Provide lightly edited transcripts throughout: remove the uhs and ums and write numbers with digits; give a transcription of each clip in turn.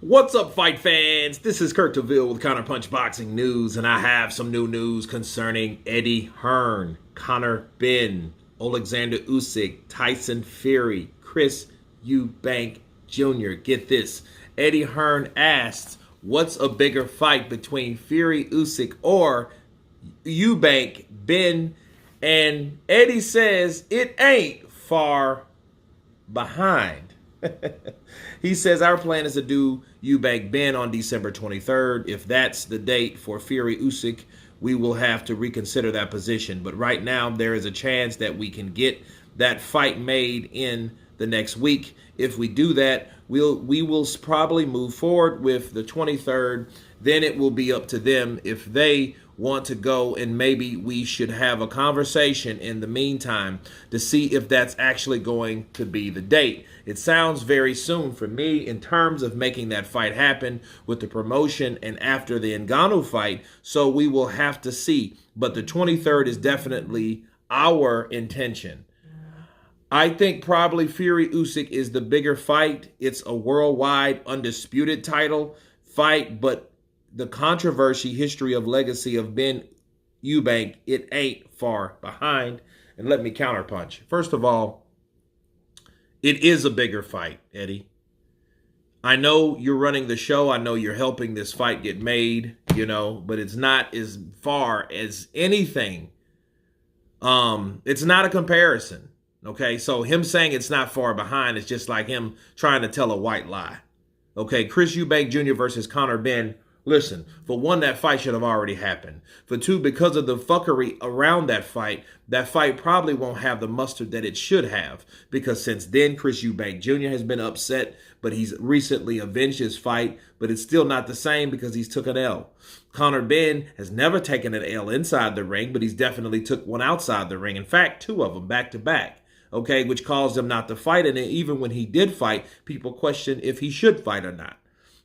What's up, fight fans? This is Kurt DeVille with Counterpunch Boxing News, and I have some new news concerning Eddie Hearn, Conor Benn, Alexander Usyk, Tyson Fury, Chris Eubank Jr. Get this. Eddie Hearn asks, what's a bigger fight between Fury, Usyk, or USYK-FURY? And Eddie says it ain't far behind. He says our plan is to do USYK-BENN on December 23rd. If that's the date for Fury Usyk, we will have to reconsider that position. But right now, there is a chance that we can get that fight made in the next week. If we do that, we will probably move forward with the 23rd. Then it will be up to them if they want to go, and maybe we should have a conversation in the meantime to see if that's actually going to be the date. It sounds very soon for me in terms of making that fight happen with the promotion and after the Ngannou fight, so we will have to see. But the 23rd is definitely our intention. I think probably Fury Usyk is the bigger fight. It's a worldwide undisputed title fight, but the controversy, history of legacy of Ben Eubank, it ain't far behind. And let me counterpunch. First of all, it is a bigger fight, Eddie. I know you're running the show. I know you're helping this fight get made, but it's not as far as anything. It's not a comparison. Okay, so him saying it's not far behind is just like him trying to tell a white lie. Okay, Chris Eubank Jr. versus Conor Benn. Listen, for one, that fight should have already happened. For two, because of the fuckery around that fight probably won't have the mustard that it should have. Because since then, Chris Eubank Jr. has been upset, but he's recently avenged his fight. But it's still not the same because he's took an L. Conor Benn has never taken an L inside the ring, but he's definitely took one outside the ring. In fact, two of them back to back. Okay, which caused him not to fight. And even when he did fight, people questioned if he should fight or not.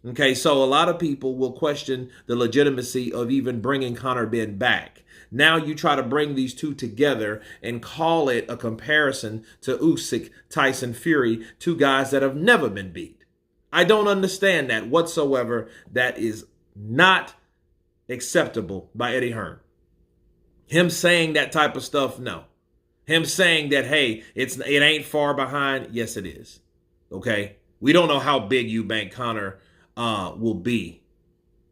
Okay, so a lot of people will question the legitimacy of even bringing Conor Benn back. Now you try to bring these two together and call it a comparison to Usyk, Tyson Fury, two guys that have never been beat. I don't understand that whatsoever. That is not acceptable by Eddie Hearn. Him saying that type of stuff, no. Him saying that, hey, it ain't far behind, yes it is. Okay? We don't know how big Eubank Conor will be.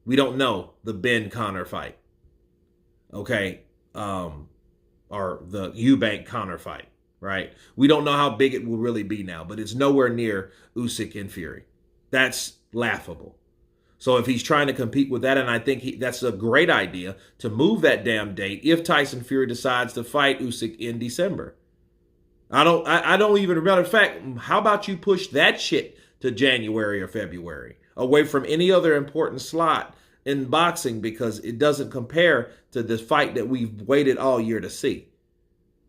We don't know the Ben Conor fight. Okay. Or the Eubank Conor fight, right? We don't know how big it will really be now, but it's nowhere near Usyk and Fury. That's laughable. So if he's trying to compete with that, and I think that's a great idea to move that damn date if Tyson Fury decides to fight Usyk in December. I don't even, matter of fact, how about you push that shit to January or February, away from any other important slot in boxing, because it doesn't compare to the fight that we've waited all year to see.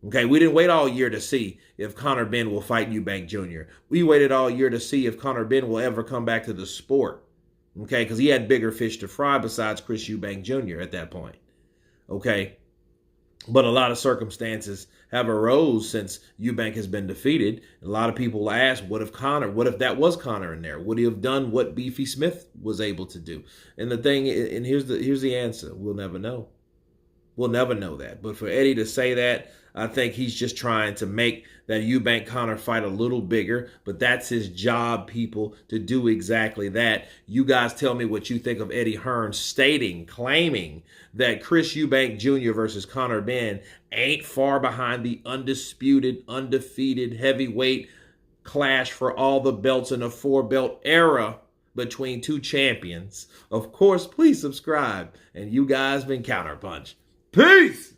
Okay, we didn't wait all year to see if Conor Benn will fight Eubank Jr. We waited all year to see if Conor Benn will ever come back to the sport. Okay, because he had bigger fish to fry besides Chris Eubank Jr. at that point. Okay, but a lot of circumstances have arose since Eubank has been defeated. A lot of people ask, what if that was Conor in there? Would he have done what Beefy Smith was able to do? And the thing, and here's the answer. We'll never know. We'll never know that. But for Eddie to say that, I think he's just trying to make that Eubank-Conor fight a little bigger. But that's his job, people, to do exactly that. You guys tell me what you think of Eddie Hearn claiming that Chris Eubank Jr. versus Conor Benn ain't far behind the undisputed, undefeated heavyweight clash for all the belts in a four-belt era between two champions. Of course, please subscribe. And you guys been Counterpunch. Peace!